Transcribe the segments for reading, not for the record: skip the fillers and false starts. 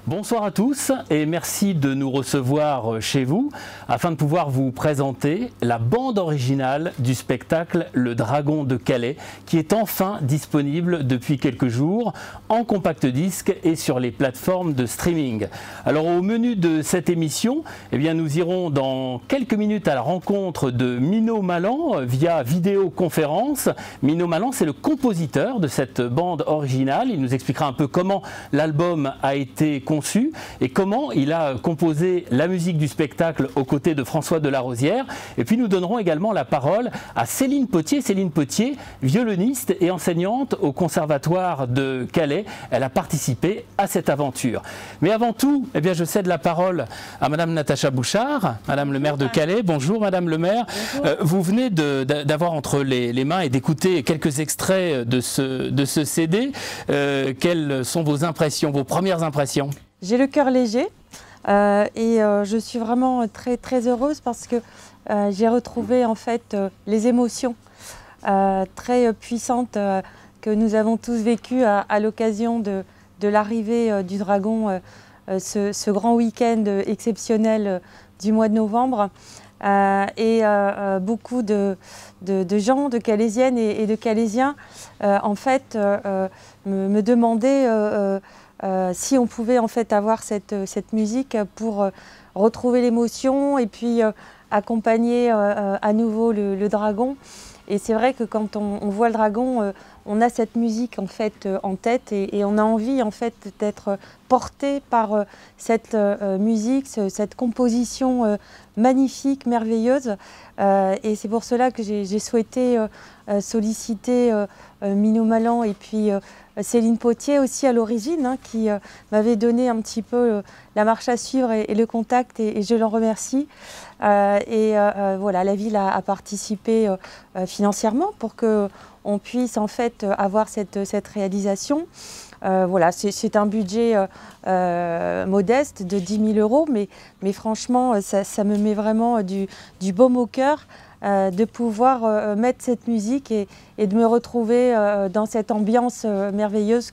Bonsoir à tous et merci de nous recevoir chez vous afin de pouvoir vous présenter la bande originale du spectacle Le Dragon de Calais qui est enfin disponible depuis quelques jours en compact disque et sur les plateformes de streaming. Alors au menu de cette émission, eh bien, nous irons dans quelques minutes à la rencontre de Minaud Malan via vidéoconférence. Minaud Malan, c'est le compositeur de cette bande originale. Il nous expliquera un peu comment l'album a été conçu et comment il a composé la musique du spectacle aux côtés de François Delarosière. Et puis nous donnerons également la parole à Céline Potier. Céline Potier, violoniste et enseignante au Conservatoire de Calais. Elle a participé à cette aventure. Mais avant tout, eh bien, je cède la parole à Madame Natacha Bouchard, Madame le maire de Calais. Bonjour Madame le maire. Vous venez d'avoir entre les mains et d'écouter quelques extraits de ce CD. Quelles sont vos impressions, vos premières impressions? J'ai le cœur léger et je suis vraiment très heureuse parce que j'ai retrouvé en fait les émotions très puissantes que nous avons tous vécues à l'occasion de l'arrivée du Dragon, ce grand week-end exceptionnel du mois de novembre. Et beaucoup de gens, de Calaisiennes et de Calaisiens, en fait, me demandaient si on pouvait en fait avoir cette musique pour retrouver l'émotion et puis accompagner à nouveau le dragon. Et c'est vrai que quand on voit le dragon, on a cette musique en fait en tête et on a envie en fait d'être porté par cette musique, cette composition magnifique, merveilleuse. Et c'est pour cela que j'ai souhaité solliciter Minaud Malan et puis Céline Potier aussi à l'origine, hein, qui m'avait donné un petit peu la marche à suivre et le contact et je l'en remercie. Voilà, la ville a participé financièrement pour qu'on puisse en fait avoir cette réalisation. Voilà, c'est un budget modeste de 10 000 €, mais franchement, ça me met vraiment du baume au cœur de pouvoir mettre cette musique et de me retrouver dans cette ambiance merveilleuse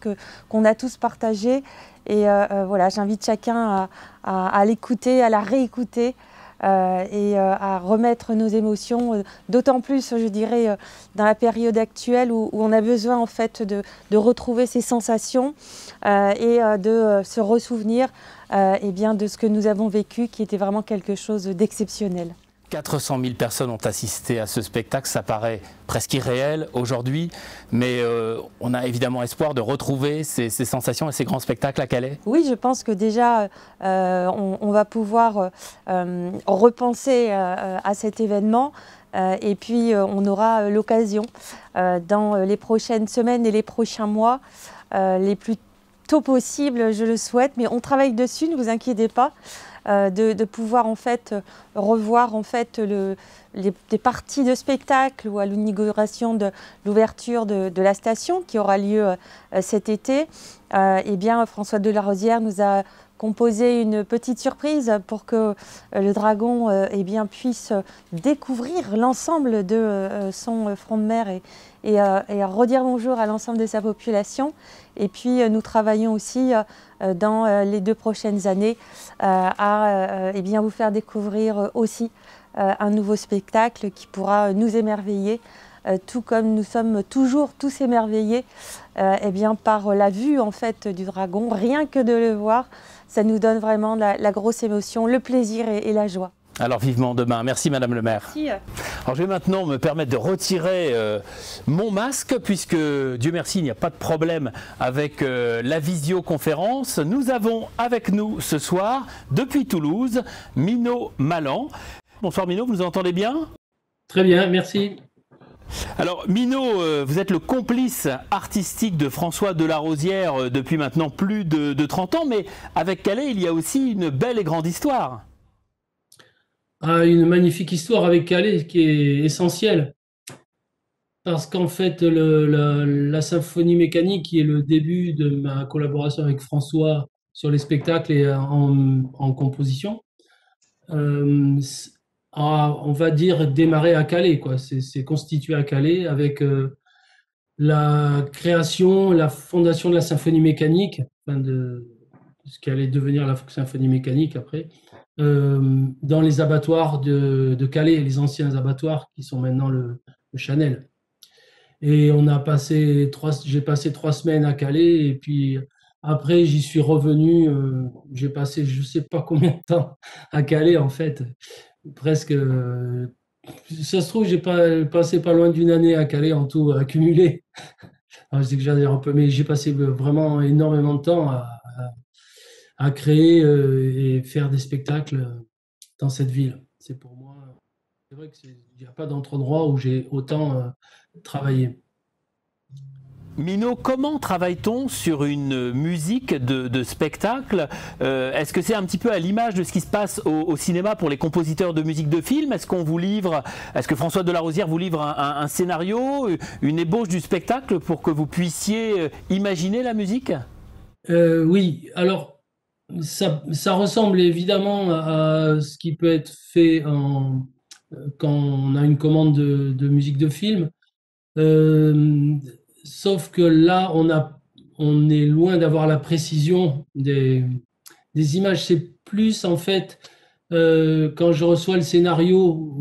qu'on a tous partagée. Et voilà, j'invite chacun à l'écouter, à la réécouter. Et à remettre nos émotions, d'autant plus, je dirais, dans la période actuelle où on a besoin en fait de retrouver ces sensations et de se ressouvenir eh bien, de ce que nous avons vécu, qui était vraiment quelque chose d'exceptionnel. 400 000 personnes ont assisté à ce spectacle, ça paraît presque irréel aujourd'hui, mais on a évidemment espoir de retrouver ces sensations et ces grands spectacles à Calais. Oui, je pense que déjà on va pouvoir repenser à cet événement et puis on aura l'occasion dans les prochaines semaines et les prochains mois, les plus tôt possible, je le souhaite, mais on travaille dessus, ne vous inquiétez pas. De pouvoir en fait revoir en fait des parties de spectacle ou à l'inauguration de l'ouverture de la station qui aura lieu cet été. Eh bien, François Delarosière nous a composé une petite surprise pour que le dragon eh bien, puisse découvrir l'ensemble de son front de mer et redire bonjour à l'ensemble de sa population. Et puis nous travaillons aussi dans les 2 prochaines années à eh bien, vous faire découvrir aussi un nouveau spectacle qui pourra nous émerveiller, tout comme nous sommes toujours tous émerveillés eh bien, par la vue en fait, du dragon. Rien que de le voir, ça nous donne vraiment la grosse émotion, le plaisir et la joie. Alors vivement demain. Merci Madame le maire. Merci. Alors je vais maintenant me permettre de retirer mon masque puisque Dieu merci il n'y a pas de problème avec la visioconférence. Nous avons avec nous ce soir depuis Toulouse Minaud Malan. Bonsoir Minaud, vous nous entendez bien? Très bien, merci. Alors Minaud, vous êtes le complice artistique de François Delarosière depuis maintenant plus de 30 ans, mais avec Calais il y a aussi une belle et grande histoire. Une magnifique histoire avec Calais qui est essentielle. Parce qu'en fait, la symphonie mécanique, qui est le début de ma collaboration avec François sur les spectacles et en composition, on va dire démarré à Calais, quoi. C'est constitué à Calais avec la création, la fondation de la symphonie mécanique, enfin ce qui allait devenir la symphonie mécanique après, dans les abattoirs de Calais, les anciens abattoirs qui sont maintenant le Chanel. Et j'ai passé 3 semaines à Calais, et puis après j'y suis revenu. J'ai passé je sais pas combien de temps à Calais en fait, presque. Ça se trouve j'ai passé pas loin d'une année à Calais en tout accumulé. Alors, j'exagère un peu, mais j'ai passé vraiment énormément de temps à créer et faire des spectacles dans cette ville. C'est pour moi, c'est vrai qu'il n'y a pas d'autre endroit où j'ai autant travaillé. Mino, comment travaille-t-on sur une musique de spectacle? Est-ce que c'est un petit peu à l'image de ce qui se passe au cinéma pour les compositeurs de musique de film? Est-ce que François Delarosière vous livre un scénario, une ébauche du spectacle pour que vous puissiez imaginer la musique? Oui, alors ça ressemble évidemment à ce qui peut être fait quand on a une commande de musique de film. Sauf que là, on est loin d'avoir la précision des images. C'est plus en fait quand je reçois le scénario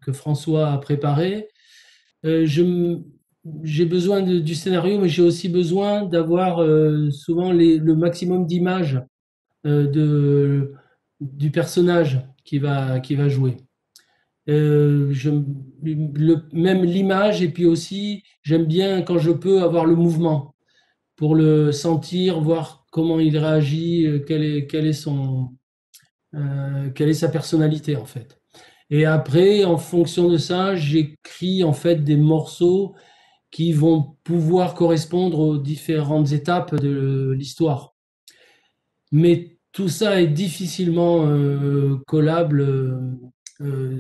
que François a préparé, j'ai besoin du scénario, mais j'ai aussi besoin d'avoir souvent le maximum d'images du personnage qui va jouer. Même l'image, et puis aussi j'aime bien quand je peux avoir le mouvement pour le sentir, voir comment il réagit, quelle est sa personnalité en fait. Et après, en fonction de ça, j'écris en fait des morceaux qui vont pouvoir correspondre aux différentes étapes de l'histoire. Mais tout ça est difficilement collable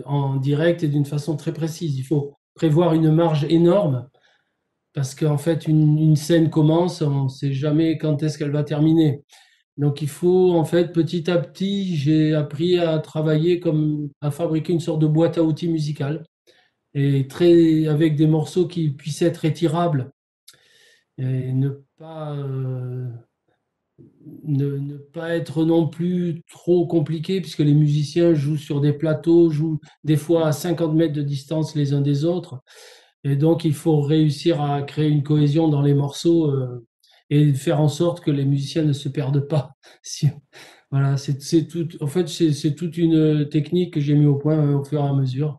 en direct et d'une façon très précise. Il faut prévoir une marge énorme parce qu'en fait, une scène commence, on ne sait jamais quand est-ce qu'elle va terminer. Donc il faut, en fait, petit à petit, j'ai appris à travailler à fabriquer une sorte de boîte à outils musicale, et avec des morceaux qui puissent être étirables et ne pas être non plus trop compliqué, puisque les musiciens jouent sur des plateaux, jouent des fois à 50 mètres de distance les uns des autres. Et donc, il faut réussir à créer une cohésion dans les morceaux et faire en sorte que les musiciens ne se perdent pas. Voilà, c'est tout. En fait, c'est toute une technique que j'ai mis au point au fur et à mesure.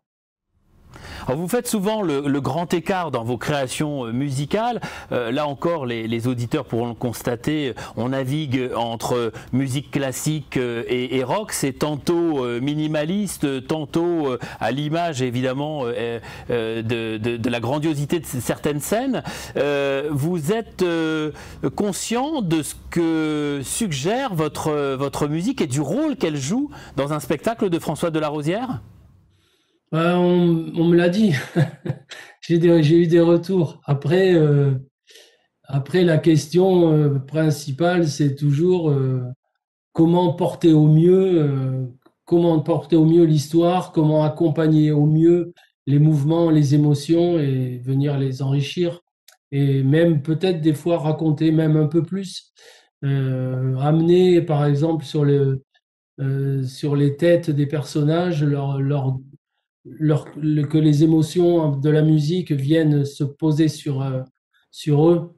Alors vous faites souvent le grand écart dans vos créations musicales. Là encore, les auditeurs pourront le constater, on navigue entre musique classique et rock. C'est tantôt minimaliste, tantôt à l'image évidemment de la grandiosité de certaines scènes. Vous êtes conscient de ce que suggère votre musique et du rôle qu'elle joue dans un spectacle de François Delarosière? On me l'a dit. J'ai eu des retours. Après, la question principale, c'est toujours comment porter au mieux, l'histoire, comment accompagner au mieux les mouvements, les émotions, et venir les enrichir, et même peut-être des fois raconter même un peu plus, amener par exemple sur les têtes des personnages, que les émotions de la musique viennent se poser sur eux,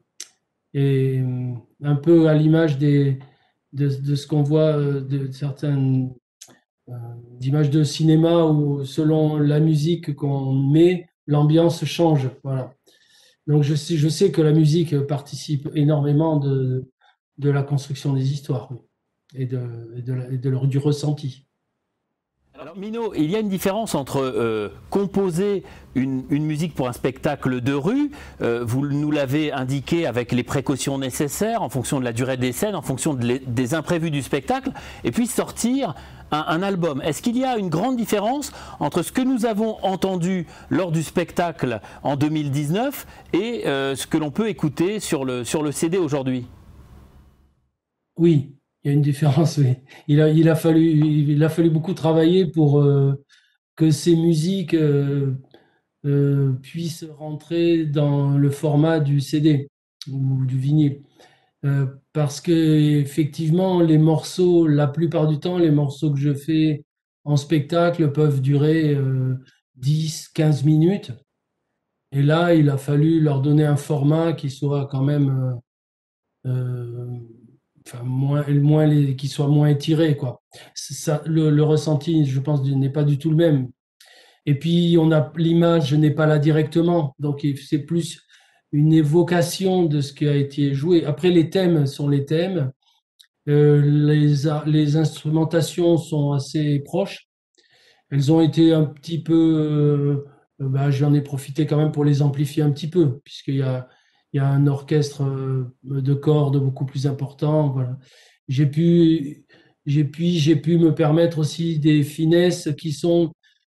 et un peu à l'image de ce qu'on voit de certaines images de cinéma, où selon la musique qu'on met, l'ambiance change. Voilà. Donc je sais que la musique participe énormément de la construction des histoires, oui, du ressenti. Alors Mino, il y a une différence entre composer une musique pour un spectacle de rue, vous nous l'avez indiqué avec les précautions nécessaires en fonction de la durée des scènes, en fonction des imprévus du spectacle, et puis sortir un album. Est-ce qu'il y a une grande différence entre ce que nous avons entendu lors du spectacle en 2019 et ce que l'on peut écouter sur le CD aujourd'hui? Oui. Il y a une différence, oui. Il a fallu beaucoup travailler pour que ces musiques puissent rentrer dans le format du CD ou du vinyle. Parce que effectivement, les morceaux, la plupart du temps, les morceaux que je fais en spectacle peuvent durer 10-15 minutes. Et là, il a fallu leur donner un format qui soit quand même, enfin, qui soit moins étiré, quoi. Ça, le ressenti, je pense, n'est pas du tout le même. Et puis, l'image n'est pas là directement, donc c'est plus une évocation de ce qui a été joué. Après, les thèmes sont les thèmes. Les instrumentations sont assez proches. Elles ont été un petit peu, j'en ai profité quand même pour les amplifier un petit peu, il y a un orchestre de cordes beaucoup plus important. Voilà. J'ai pu, j'ai pu me permettre aussi des finesses qui sont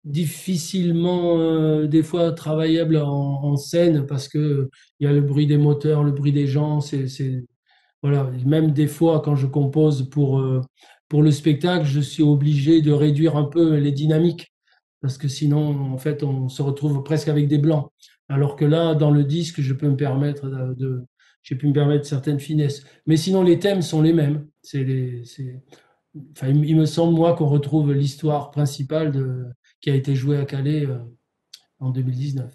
difficilement, des fois, travaillables en scène parce que il y a le bruit des moteurs, le bruit des gens. Voilà. Même des fois, quand je compose pour le spectacle, je suis obligé de réduire un peu les dynamiques parce que sinon, en fait, on se retrouve presque avec des blancs. Alors que là, dans le disque, j'ai pu me permettre certaines finesses. Mais sinon, les thèmes sont les mêmes. Enfin, il me semble, moi, qu'on retrouve l'histoire principale qui a été jouée à Calais en 2019.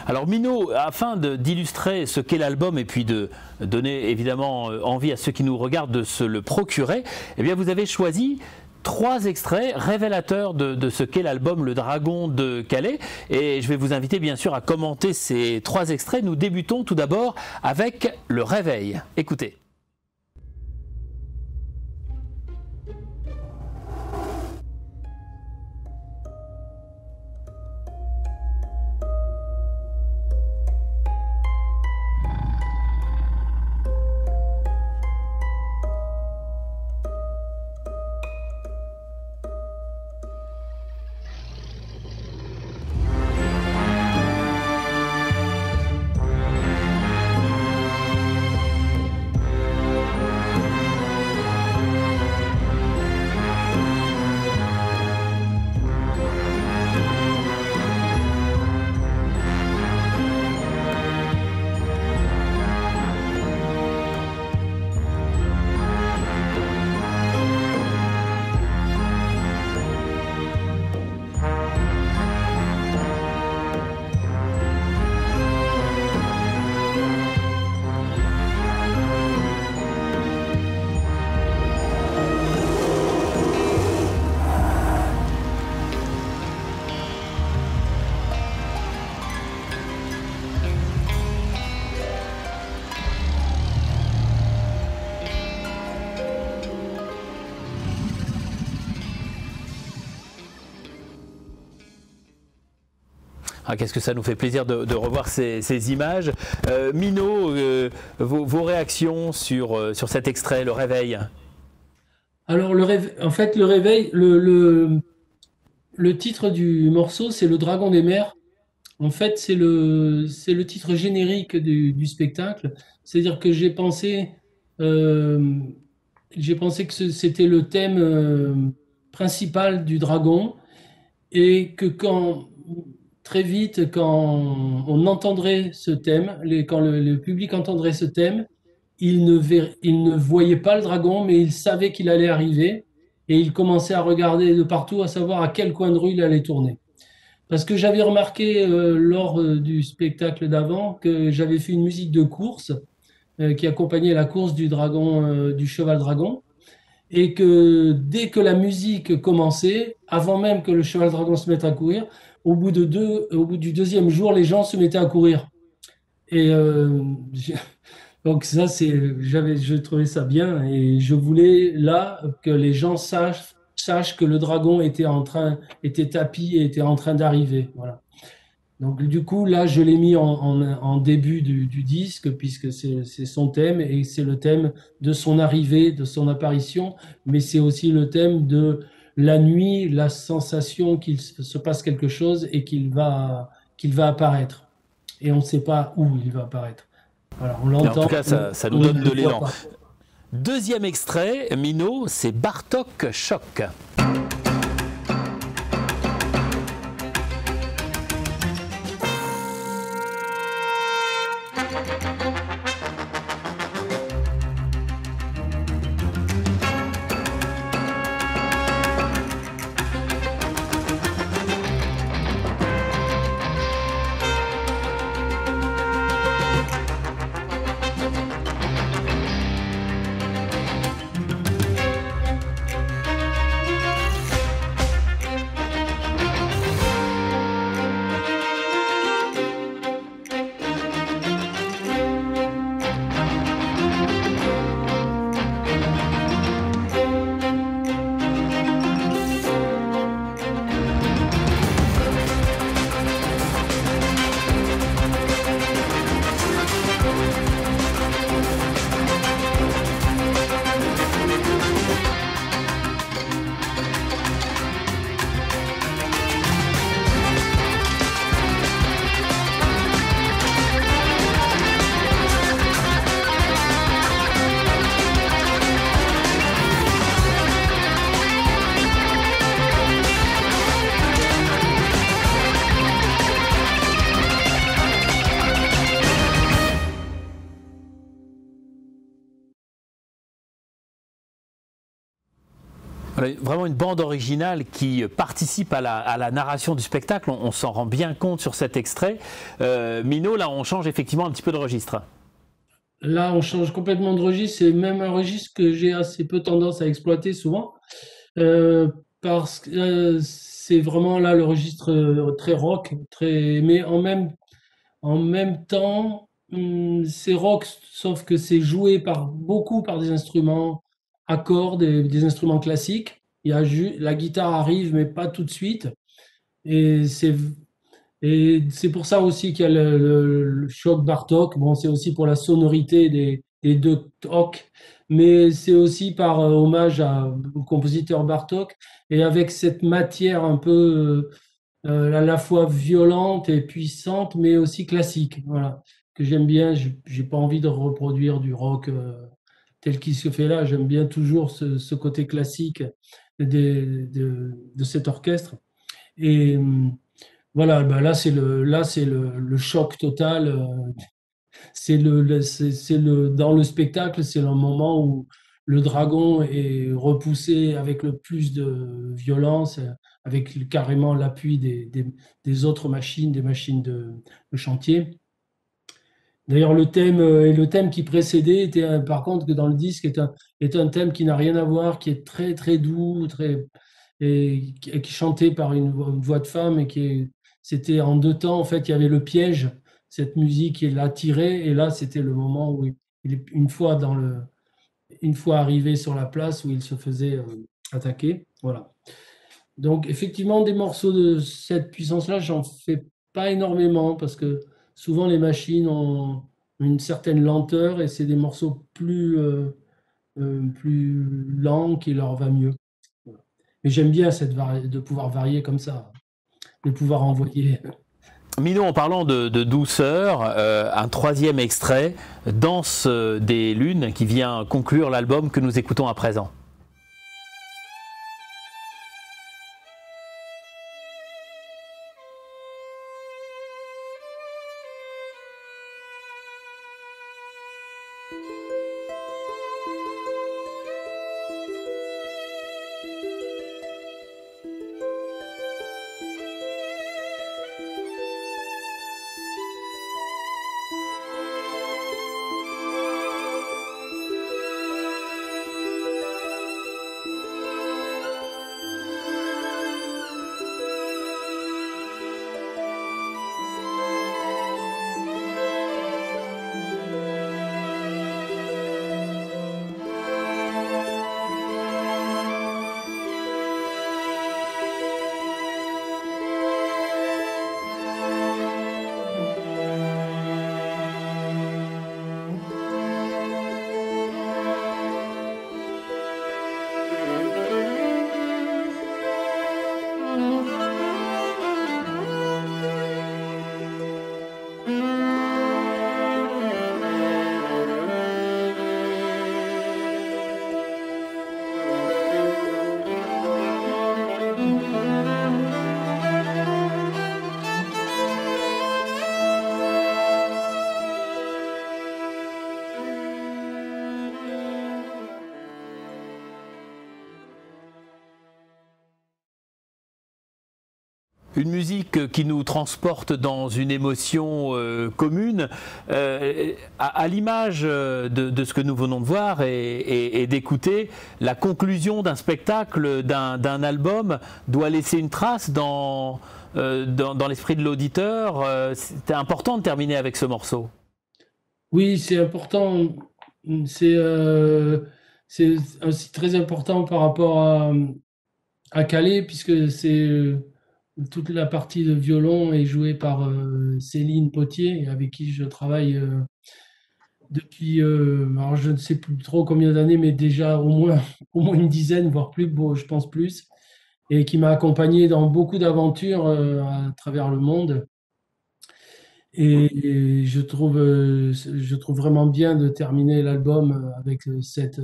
Alors Mino, afin d'illustrer ce qu'est l'album et puis de donner évidemment envie à ceux qui nous regardent de se le procurer, eh bien vous avez choisi 3 extraits révélateurs de ce qu'est l'album Le Dragon de Calais. Et je vais vous inviter bien sûr à commenter ces 3 extraits. Nous débutons tout d'abord avec Le Réveil. Écoutez. Ah, qu'est-ce que ça nous fait plaisir de revoir ces images. Mino, vos réactions sur cet extrait, Le Réveil? Alors, en fait, Le Réveil, le titre du morceau, c'est Le Dragon des Mers. En fait, c'est le titre générique du spectacle. C'est-à-dire que j'ai pensé que c'était le thème principal du dragon et que très vite, quand on entendrait ce thème, quand le public entendrait ce thème, il ne voyait pas le dragon, mais il savait qu'il allait arriver et il commençait à regarder de partout, à savoir à quel coin de rue il allait tourner. Parce que j'avais remarqué lors du spectacle d'avant que j'avais fait une musique de course qui accompagnait la course du dragon, du cheval dragon, et que dès que la musique commençait, avant même que le cheval dragon se mette à courir, au bout du 2e jour, les gens se mettaient à courir. Et donc ça, je trouvais ça bien, et je voulais là que les gens sachent que le dragon était tapis et était en train d'arriver. Voilà. Donc du coup, là, je l'ai mis en début du disque, puisque c'est son thème, et c'est le thème de son arrivée, de son apparition, mais c'est aussi le thème de la nuit, la sensation qu'il se passe quelque chose et qu'il va apparaître. Et on ne sait pas où il va apparaître. Voilà, on l'entend. En tout cas, ça nous donne de l'élan. 2e extrait, Mino, c'est Bartok Choc. Vraiment une bande originale qui participe à la narration du spectacle, on s'en rend bien compte sur cet extrait. Mino, là on change effectivement un petit peu de registre. Là, on change complètement de registre. C'est même un registre que j'ai assez peu tendance à exploiter souvent, euh, parce que c'est vraiment là le registre très rock, mais en même temps, c'est rock, sauf que c'est joué beaucoup par des instruments à cordes et des instruments classiques. La guitare arrive, mais pas tout de suite. Et c'est pour ça aussi qu'il y a le choc Bartok. Bon, c'est aussi pour la sonorité des deux tocs, mais c'est aussi par hommage au compositeur Bartok et avec cette matière un peu à la fois violente et puissante, mais aussi classique. Voilà, que j'aime bien. J'ai pas envie de reproduire du rock tel qu'il se fait là. J'aime bien toujours ce côté classique de cet orchestre. Et voilà, bah là c'est le choc total. Dans le spectacle, c'est le moment où le dragon est repoussé avec le plus de violence, avec carrément l'appui des autres machines, des machines de chantier. D'ailleurs, le thème qui précédait était, par contre, que dans le disque, est un thème qui n'a rien à voir, qui est très, très doux, et qui est chanté par une voix de femme, c'était en deux temps. En fait, il y avait le piège, cette musique, il l'a tiré, et là, c'était le moment où une fois arrivé sur la place où il se faisait attaquer. Voilà. Donc, effectivement, des morceaux de cette puissance-là, j'en fais pas énormément parce que souvent les machines ont une certaine lenteur et c'est des morceaux plus lents qui leur va mieux. Voilà. Mais j'aime bien de pouvoir varier comme ça, de pouvoir envoyer. Mino, en parlant de douceur, un troisième extrait, Danse des lunes, qui vient conclure l'album que nous écoutons à présent. Une musique qui nous transporte dans une émotion commune, à l'image de ce que nous venons de voir et d'écouter. La conclusion d'un spectacle, d'un album, doit laisser une trace dans l'esprit de l'auditeur. C'était important de terminer avec ce morceau. Oui, c'est important. C'est aussi très important par rapport à Calais, puisque toute la partie de violon est jouée par Céline Potier, avec qui je travaille depuis, alors je ne sais plus trop combien d'années, mais déjà au moins une dizaine, voire plus, bon, je pense plus, et qui m'a accompagné dans beaucoup d'aventures à travers le monde. Et je trouve vraiment bien de terminer l'album avec cette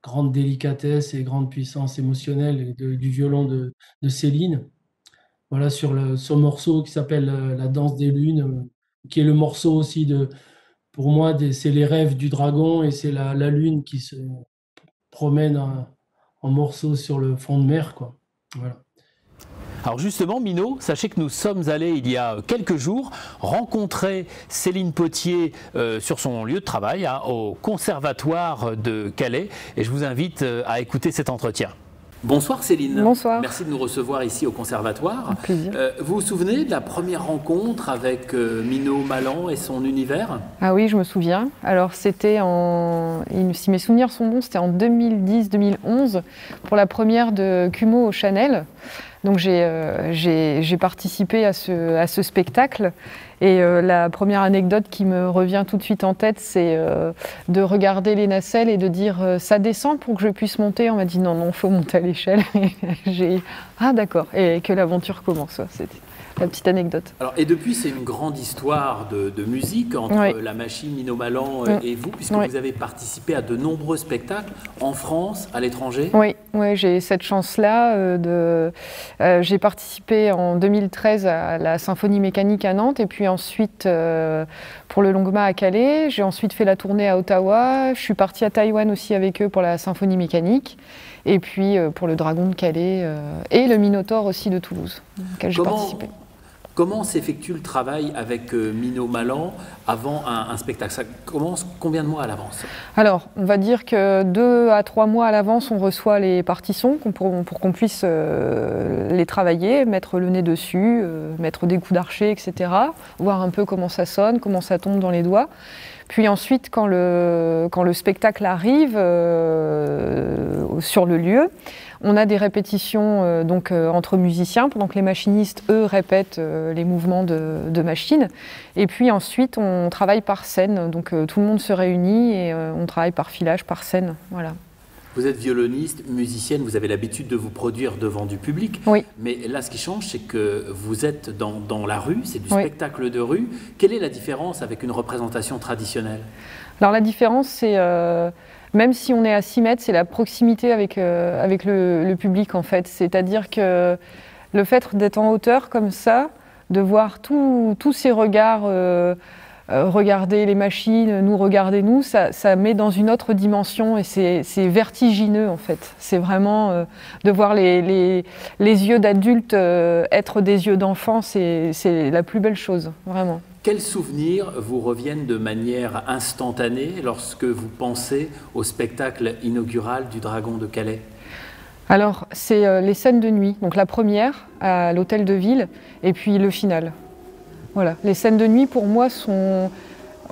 grande délicatesse et grande puissance émotionnelle du violon de Céline. Voilà, sur ce morceau qui s'appelle La danse des lunes, qui est le morceau aussi pour moi, c'est les rêves du dragon et c'est la lune qui se promène en morceaux sur le front de mer, quoi. Voilà. Alors justement, Minot, sachez que nous sommes allés il y a quelques jours rencontrer Céline Potier sur son lieu de travail, au Conservatoire de Calais, et je vous invite à écouter cet entretien. Bonsoir Céline. Bonsoir. Merci de nous recevoir ici au Conservatoire. Un plaisir. Vous vous souvenez de la première rencontre avec Minot Malan et son univers? Ah oui, je me souviens. Alors c'était si mes souvenirs sont bons, c'était en 2010-2011 pour la première de Kumo au Chanel. Donc j'ai participé à ce spectacle. Et la première anecdote qui me revient tout de suite en tête, c'est de regarder les nacelles et de dire ça descend pour que je puisse monter. On m'a dit non, il faut monter à l'échelle. Ah d'accord, et que l'aventure commence. C'était la petite anecdote. Alors, et depuis, c'est une grande histoire de musique entre la machine Minot Malan et vous, puisque vous avez participé à de nombreux spectacles en France, à l'étranger. Oui, j'ai cette chance-là. J'ai participé en 2013 à la Symphonie mécanique à Nantes, et puis ensuite pour le Longma à Calais. J'ai ensuite fait la tournée à Ottawa. Je suis partie à Taïwan aussi avec eux pour la Symphonie mécanique. Et puis pour le Dragon de Calais et le Minotaure aussi de Toulouse, auquel j'ai participé. Comment s'effectue le travail avec Minot Malan avant un spectacle? Ça commence combien de mois à l'avance? Alors, on va dire que 2 à 3 mois à l'avance, on reçoit les partitions pour qu'on puisse les travailler, mettre le nez dessus, mettre des coups d'archet, etc. Voir un peu comment ça sonne, comment ça tombe dans les doigts. Puis ensuite, quand le spectacle arrive sur le lieu, on a des répétitions entre musiciens, pendant que les machinistes, eux, répètent les mouvements de machine. Et puis ensuite, on travaille par scène. Donc tout le monde se réunit et on travaille par filage, par scène. Voilà. Vous êtes violoniste, musicienne, vous avez l'habitude de vous produire devant du public. Oui. Mais là, ce qui change, c'est que vous êtes dans la rue, c'est du spectacle de rue. Quelle est la différence avec une représentation traditionnelle? Alors la différence, c'est, même si on est à 6 mètres, c'est la proximité avec le public, en fait. C'est-à-dire que le fait d'être en hauteur comme ça, de voir tous ces regards, regarder les machines, nous regarder nous, ça met dans une autre dimension et c'est vertigineux en fait. C'est vraiment de voir les yeux d'adultes être des yeux d'enfant, c'est la plus belle chose, vraiment. Quels souvenirs vous reviennent de manière instantanée lorsque vous pensez au spectacle inaugural du Dragon de Calais? Alors, c'est les scènes de nuit, donc la première à l'hôtel de ville et puis le final. Voilà, les scènes de nuit pour moi ont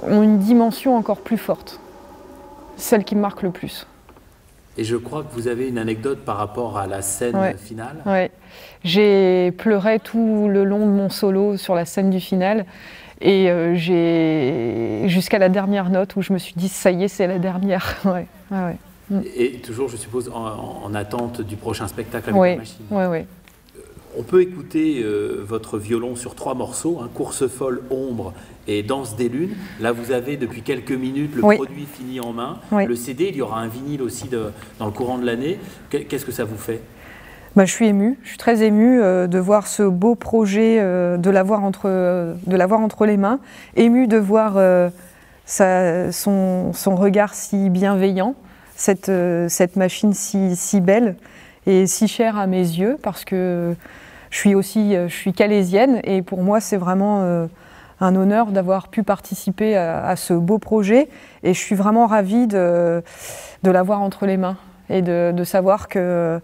une dimension encore plus forte, celle qui me marque le plus. Et je crois que vous avez une anecdote par rapport à la scène finale. Oui, j'ai pleuré tout le long de mon solo sur la scène du final et jusqu'à la dernière note où je me suis dit ça y est, c'est la dernière. Et toujours, je suppose, en attente du prochain spectacle avec la machine. Oui. On peut écouter votre violon sur 3 morceaux, Course folle, Ombre et Danse des lunes. Là, vous avez depuis quelques minutes le produit fini en main. Le CD, il y aura un vinyle aussi dans le courant de l'année. Qu'est-ce que ça vous fait? Je suis émue, je suis très émue de voir ce beau projet, de l'avoir entre les mains, émue de voir son regard si bienveillant, cette machine si belle et si chère à mes yeux, parce que je suis calaisienne et pour moi c'est vraiment un honneur d'avoir pu participer à ce beau projet et je suis vraiment ravie de l'avoir entre les mains et de savoir que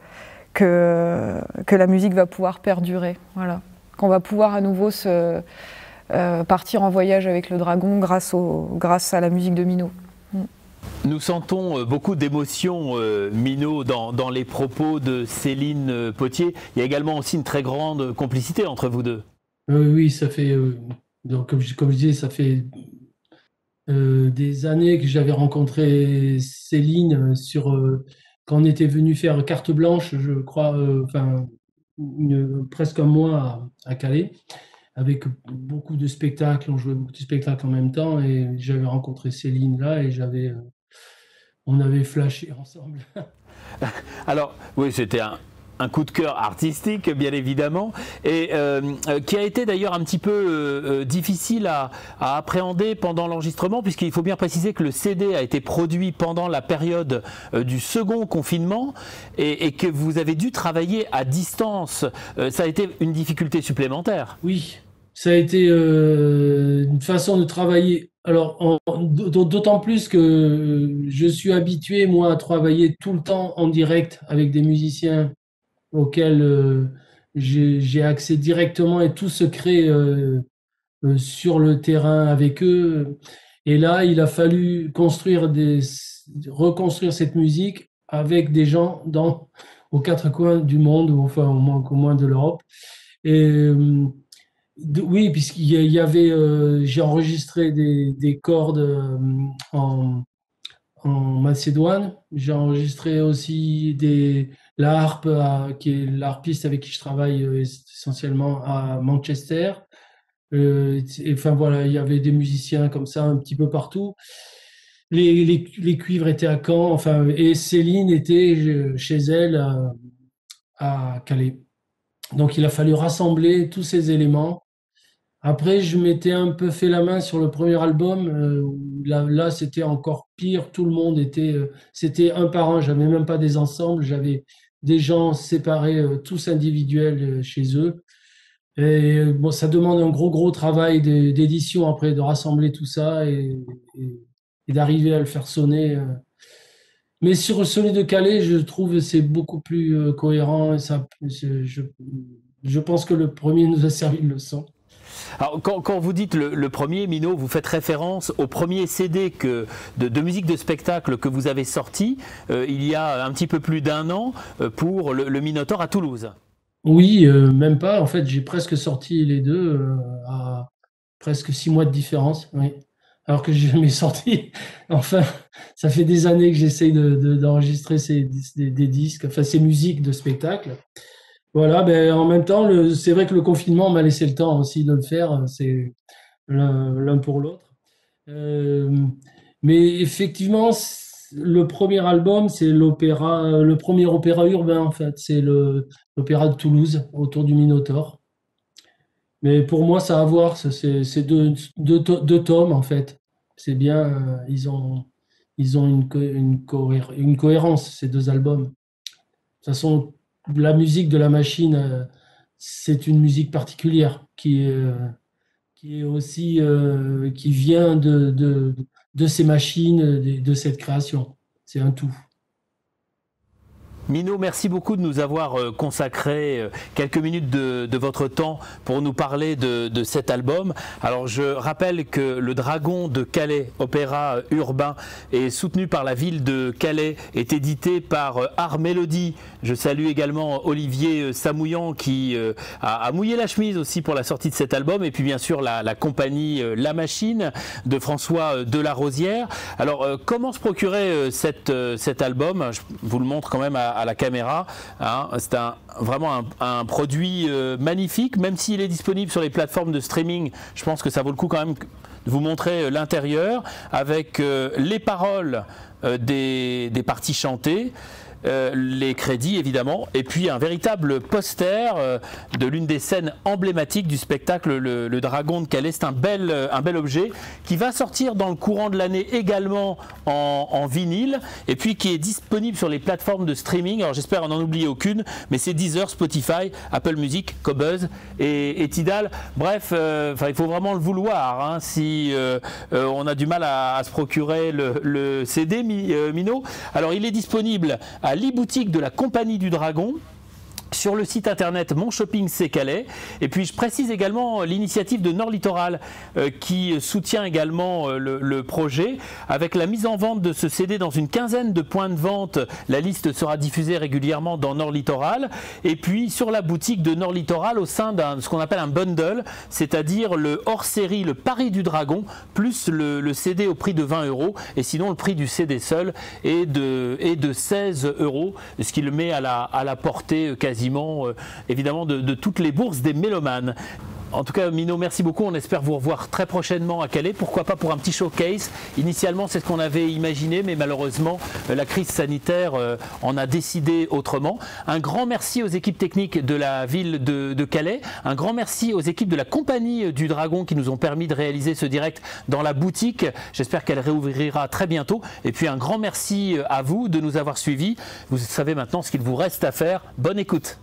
la musique va pouvoir perdurer, voilà. Qu'on va pouvoir à nouveau partir en voyage avec le Dragon grâce à la musique de Minot. Nous sentons beaucoup d'émotion, Minot, dans les propos de Céline Potier. Il y a également aussi une très grande complicité entre vous deux. Oui, ça fait, donc, comme je disais, ça fait des années que j'avais rencontré Céline quand on était venu faire carte blanche, je crois, presque un mois à Calais, avec beaucoup de spectacles, on jouait beaucoup de spectacles en même temps, et j'avais rencontré Céline là, et on avait flashé ensemble. Alors, oui, c'était un coup de cœur artistique, bien évidemment, et qui a été d'ailleurs un petit peu difficile à appréhender pendant l'enregistrement, puisqu'il faut bien préciser que le CD a été produit pendant la période du second confinement et que vous avez dû travailler à distance. Ça a été une difficulté supplémentaire. Oui, ça a été une façon de travailler. Alors, d'autant plus que je suis habitué, moi, à travailler tout le temps en direct avec des musiciens auxquels j'ai accès directement et tout se crée sur le terrain avec eux. Et là, il a fallu reconstruire cette musique avec des gens aux quatre coins du monde, ou enfin au moins de l'Europe. Et oui, puisqu'il y avait, j'ai enregistré des cordes en Macédoine. J'ai enregistré aussi la harpe, qui est l'harpiste avec qui je travaille essentiellement à Manchester. Enfin voilà, il y avait des musiciens comme ça un petit peu partout. Les cuivres étaient à Caen, enfin, et Céline était chez elle à Calais. Donc il a fallu rassembler tous ces éléments. Après, je m'étais un peu fait la main sur le premier album. Là, c'était encore pire. Tout le monde c'était un par un. J'avais même pas des ensembles. J'avais des gens séparés, tous individuels chez eux. Et bon, ça demande un gros travail d'édition après, de rassembler tout ça et d'arriver à le faire sonner. Mais sur celui de Calais, je trouve que c'est beaucoup plus cohérent. Et je pense que le premier nous a servi de leçon. Alors, quand vous dites le premier, Mino, vous faites référence au premier CD de musique de spectacle que vous avez sorti il y a un petit peu plus d'1 an pour le Minotaure à Toulouse. Oui, même pas. En fait, j'ai presque sorti les deux à presque 6 mois de différence. Oui. Alors que j'ai jamais sorti. Enfin, ça fait des années que j'essaye d'enregistrer des disques, enfin ces musiques de spectacle. Voilà, ben, en même temps, c'est vrai que le confinement m'a laissé le temps aussi de le faire, c'est l'un pour l'autre. Mais effectivement, le premier album, c'est le premier opéra urbain en fait, c'est l'opéra de Toulouse autour du Minotaure. Mais pour moi, ça a à voir, c'est deux tomes en fait. C'est bien, ils ont une cohérence, ces deux albums. De toute façon, la musique de la machine, c'est une musique particulière qui est aussi qui vient de ces machines, de cette création. C'est un tout. Mino, merci beaucoup de nous avoir consacré quelques minutes de votre temps pour nous parler de cet album. Alors je rappelle que le Dragon de Calais, opéra urbain, est soutenu par la ville de Calais, est édité par Art Mélodie. Je salue également Olivier Samouillan qui a mouillé la chemise aussi pour la sortie de cet album, et puis bien sûr la compagnie La Machine de François Delarosière. Alors comment se procurer cet album? Je vous le montre quand même à la caméra, hein. C'est vraiment un produit magnifique, même s'il est disponible sur les plateformes de streaming. Je pense que ça vaut le coup quand même de vous montrer l'intérieur avec les paroles des parties chantées, les crédits évidemment, et puis un véritable poster de l'une des scènes emblématiques du spectacle le Dragon de Calais. C'est un bel objet qui va sortir dans le courant de l'année également en vinyle, et puis qui est disponible sur les plateformes de streaming. Alors j'espère en oublier aucune, mais c'est Deezer, Spotify, Apple Music, Qobuz et Tidal. Bref, il faut vraiment le vouloir, hein, si on a du mal à se procurer le CD, Mino. Alors il est disponible à l'e-boutique de la Compagnie du Dragon, sur le site internet Mon Shopping c'est Calais. Et puis je précise également l'initiative de Nord Littoral qui soutient également le projet, avec la mise en vente de ce CD dans une quinzaine de points de vente. La liste sera diffusée régulièrement dans Nord Littoral, et puis sur la boutique de Nord Littoral au sein de ce qu'on appelle un bundle, c'est-à-dire le hors-série, le Paris du Dragon, plus le CD au prix de 20 €, et sinon le prix du CD seul est de 16 €, ce qui le met à la portée quasi évidemment de toutes les bourses des mélomanes. En tout cas, Mino, merci beaucoup. On espère vous revoir très prochainement à Calais. Pourquoi pas pour un petit showcase. Initialement, c'est ce qu'on avait imaginé, mais malheureusement, la crise sanitaire en a décidé autrement. Un grand merci aux équipes techniques de la ville de Calais. Un grand merci aux équipes de la Compagnie du Dragon qui nous ont permis de réaliser ce direct dans la boutique. J'espère qu'elle réouvrira très bientôt. Et puis un grand merci à vous de nous avoir suivis. Vous savez maintenant ce qu'il vous reste à faire. Bonne écoute.